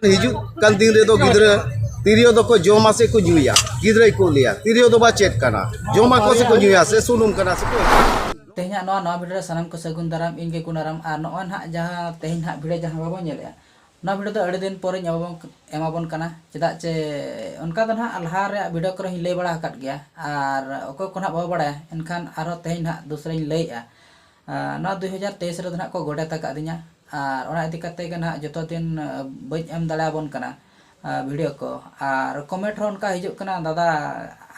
हिजू कल दिन रे दो गिद्रा तिरियो दो को जोमा से को जुया गिद्रा को लिया तिरियो दो बा चेक करना जोमा को से को जुया से सुनुम करना से को तेहnya no video sanam ko sagun daram inge kunaram ar no on ha jaha tehin ha video jaha babon nyele no video do adi din pore emabon kana cedak ce onka do ha alha re video ko hin lay bada hakat gya ar oko ko na bawa bada enkhan aro tehin ha dusra in lay no 2023 re do na ko goda ta ka dinya ar ona iti kate kan ha joto din baj em dala bon kana video ko ar comment ron ka hijuk kana dada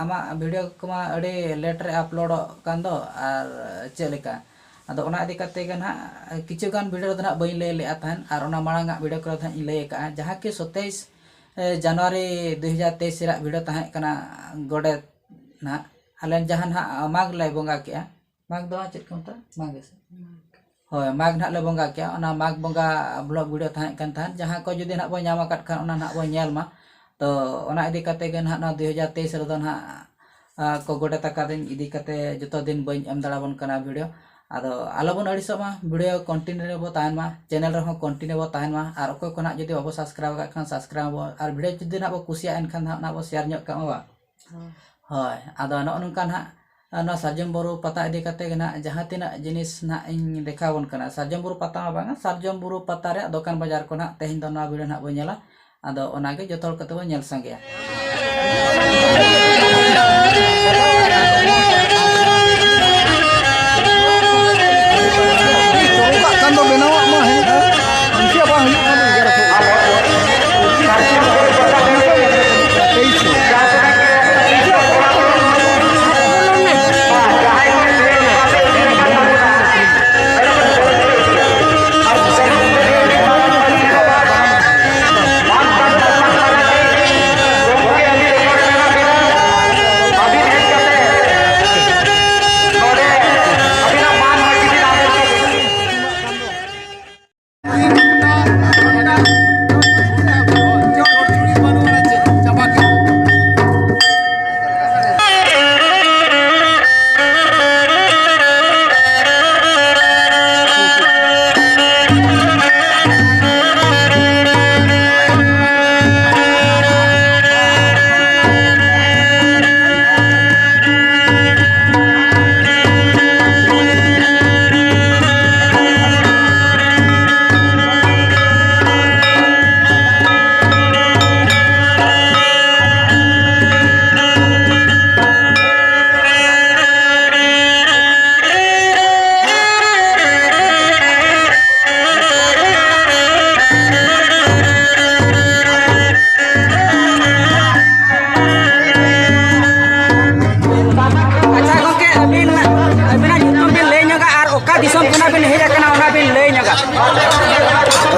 ama video ko ma ade later upload kan do ar cheleka ado ona iti kate kan ha kichu kan video do na bain lay le athan ar ona maranga video ko than lay ka jaha ke 27 January 2023 ra video tahe kana gode na alen jahan ha mag lay bonga kya mag do chet konta mag hoy mag nak le bonga kya ona mag bonga blog video tahe kan than jaha ko jodi nak bo nyama kat kan ona nak bo nyel ma to ona idi kate gan ha na 2023 redon ha ko gode takadin idi kate joto din bain em dalabon kana video ado alobon adiso ma video continue bo tahan ma channel re ho continue bo tahan ma ar ko kona jodi abo subscribe ka kan subscribe bo ar video jodi nak bo kusia en kan na bo share nyok ka ma hoy ado no nungkan ha no Sarjam Buru pata idi kate gana jaha tina jinis na ing dekawon kana Sarjam Buru pata ma banga Sarjam Buru pata re dokan bazar ko na tehin do na video na bo nyala ado onage jotol kate bo nyel sange Kando benawa mah siapa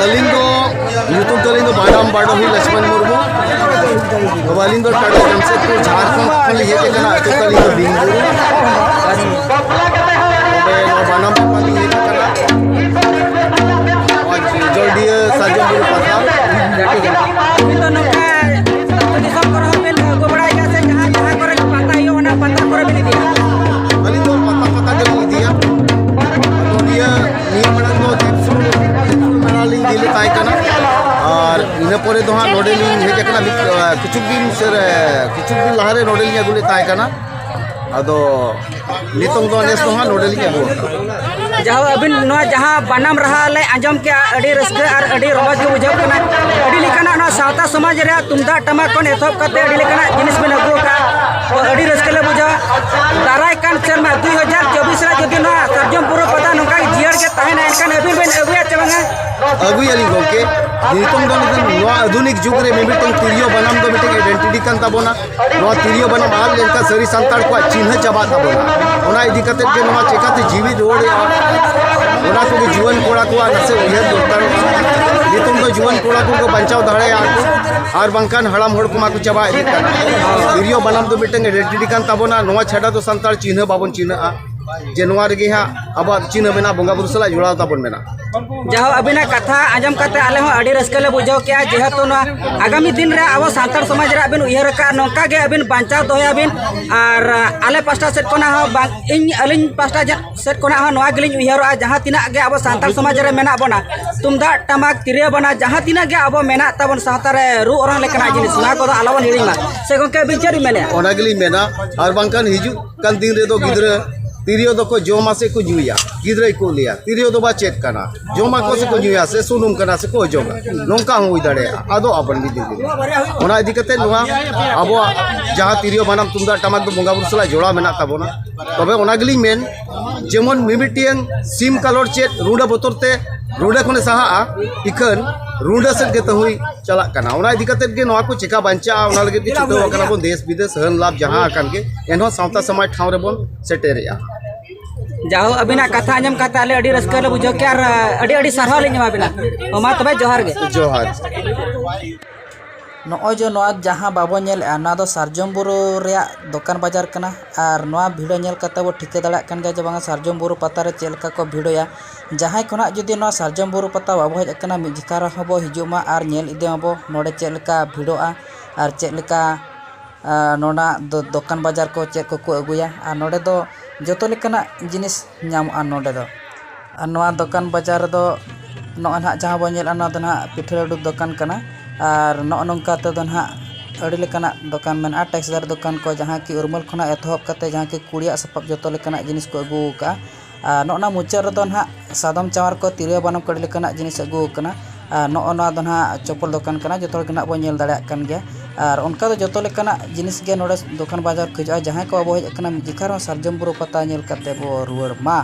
Alindo YouTube talindo Badam Badohi Lachman Murmu Alindo Tata Concept to Jharkhand khali ye kana to talindo Binguru Banam khali ye kana aur Jordia Sarjam Buru pata Alindo no ka disam koro ben go bada ya se jaha jaha kore pata yo ona pata kore bini dia Alindo pata kali dia ato dia niya madando jepsu ling dile tai kana ar ina pore do ha modeling he kana kichuk din lahare modeling agule tai kana ado nitong do nes do ha modeling agu jaha abin no jaha banam raha le anjom ke adi raska ar adi romaj ge bujhaw kana adi likana no sawta samaj re tumda tamak kon ethop kate adi likana jinis ben agu ka adi raska le bujha darai kan serma 2024 ra jodi no Sarjam Buru pata nongka jiar ke tahena enkan abin ben agu ya chabanga agu yali goke nitong do no adunik jug re mebiting tirio banam do meeting identity kan tabona no tirio banam al lenka sari santar ko chinha chaba tabona ona idi kate ke no chekate jiwi rode ona ko जीवन कोड़ा को नसे उयहर दोतर नितुम दो जीवन कोड़ा को बचाव दाड़े और बंकान हड़ाम हड़ को मा को चबा इदी kana वीडियो बनाम दो मिटंग आइडेंटिटी कान ताबोना नोवा छाडा तो संताल चिन्ह बाबन चिन्ह जे नोआ रेगे हाँ अब चिन्ह मेना बंगा बुरु सला जुड़ाव ताबन मेना जहाँ अबिना कथा आजम करते आले हो अड़ी रस्कले बुझाव किया जेहेतु आगामी दिन रे अब सानतार समाज रे अबिन उयहर का नौका गे अबिन बांचाव दोहे अबिन और आले पास्टा सेट कोना हो अलिन पास्टा सेट कोना हो नोआ गिलिन उयहर जहाँ तिना गे अब सानतार समाज रे मेना बना तुमदा टमाक तिरिया बना जहाँ तिना गे अब मेना ताबन सावता रे रू ओरang लेकना जिनिस ना को आलावन हिरिमा से गोंके बिचारी मेने ओना गिली मेना और बांकान हिजु कान दिन रे दो गिद्रा तिरियो दो को जोमा से को जुया गिद्रा को लिया तिरियो दो बा चेक कना जोमा को से को जुया से सुनुम कना से को जोमा नोंका हुई दड़े आदो अपन भी दिन ओना इदी कते नोआ अब जहाँ तिरियो बनाम तुमदा टमाक दो बंगा बुरु सला जोड़ा मेना ताबोना तबे ओना गिली मेन जेमन मिमिटियन सिम कलर चेक रुंडा बोतरते रुंडा कोने सहा इखन रुंडा सेट गेते हुई चला कना ओना इदी कते गे नोआ को चिका बांचा ओना लगे छुटो कना बन देश विदेश हन लाभ जहाँ आकान के एनहो सावता समाज ठाव रे बन सेटेरिया जाहो अबिना कथा आजम करते आले अड़ी रस्कले बुझाव के अड़ी अड़ी सरहाव ले ᱧᱟᱢᱟ बिना ओमा तबे जोहार गे जोहार नॉय जो नॉय जहाँ बाबो नेल ना दो सार्जम बुरु रेया दुकान बाजार कना और नॉय भिडियो नेल कते बो ठिका दाड़ा कन गे जे बांगा सार्जम बुरु पता रे चेलका को भिडियोया जहाँ खुना जुदी नॉय सार्जम बुरु पता बाबो हज कना मिजिकार हबो हिजुमा और नेल इदेमाबो नोडे चेलका भिडियोआ और चेलका नोना दुकान बाजार को चेक को अगुया और नोडे दो जोतो लेकना जिनिस ᱧᱟᱢᱚᱜᱼᱟ ᱱᱚᱰᱮ ᱫᱚ ᱟᱨ ᱱᱚᱣᱟ ᱫᱚᱠᱟᱱ ᱵᱟᱡᱟᱨ ᱨᱮᱫᱚ ᱱᱚᱜᱼᱚᱭ ᱱᱟᱦᱟᱜ ᱡᱟᱦᱟᱸ ᱵᱚᱱ ᱧᱮᱞᱟ ᱱᱚᱣᱟ ᱫᱚ ᱱᱟᱦᱟᱜ ᱯᱤᱴᱷᱟᱹ ᱞᱟᱹᱰᱩ ᱫᱚᱠᱟन ᱠᱟᱱᱟ ᱟᱨ ᱱᱚᱜᱼᱚ ᱱᱚᱝᱠᱟ ᱛᱮᱫᱚ ᱱᱟᱦᱟᱜ ᱟᱹᱰᱤ ᱞᱮᱠᱟᱱᱟᱜ ᱫᱚᱠᱟन ᱢᱮᱱᱟᱜᱼᱟ ᱴᱮक्ᱥᱴᱟइल ᱫᱚᱠᱟन ᱠᱚ ᱡᱟᱦᱟᱸ ᱠᱤ ᱩᱨᱢᱟᱹᱞ ᱠᱷᱚᱱᱟᱜ ᱮᱛᱚᱦᱚᱵ ᱠᱟᱛᱮ ᱡᱟᱦᱟᱸ ᱠᱤ ᱠᱩᱲᱤᱭᱟᱜ ᱥᱟᱯᱟᱵ ᱡᱚᱛᱚ ᱞᱮᱠᱟᱱᱟᱜ ᱡᱤᱱᱤस ᱠᱚ ᱟᱹᱜᱩ ᱟᱠᱟᱜᱼᱟ ᱟᱨ ᱱᱚᱜᱼᱚ ᱱᱚᱣᱟ ᱢᱩᱪᱟᱹᱫ ᱨᱮᱫᱚ ᱱᱟᱦᱟᱜ ᱥᱟᱫᱚᱢ ᱪᱟᱣᱟᱨ ᱠᱚ ᱛᱤᱨᱭᱳ ᱵᱟᱱᱟᱢ ᱠᱚ ᱟᱹᱰᱤ ᱞᱮᱠᱟᱱᱟᱜ ᱡᱤᱱᱤस ᱟᱹᱜᱩ ᱟᱠᱟᱱᱟ ᱟᱨ ᱱᱚᱜᱼᱚ ᱱᱚᱣᱟ ᱫᱚ ᱱᱟᱦᱟᱜ ᱪᱚᱯᱚᱞ ᱫᱚᱠᱟन ᱠᱟᱱᱟ ᱡᱚᱛᱚ ᱦᱚᱲ ᱜᱮ ᱱᱟᱦᱟᱜ ᱵᱚᱱ ᱧᱮᱞ ᱫᱟᱲᱮᱭᱟᱜ ᱠᱟᱱ ᱜᱮᱭᱟ और उनका तो जो लेकाना जिनिस गे नोडे दुकान बाजार खिजुआ जहाँ को अब हज कना जिखार सार्जम बुरु पता नेल कते बो रुआर मा।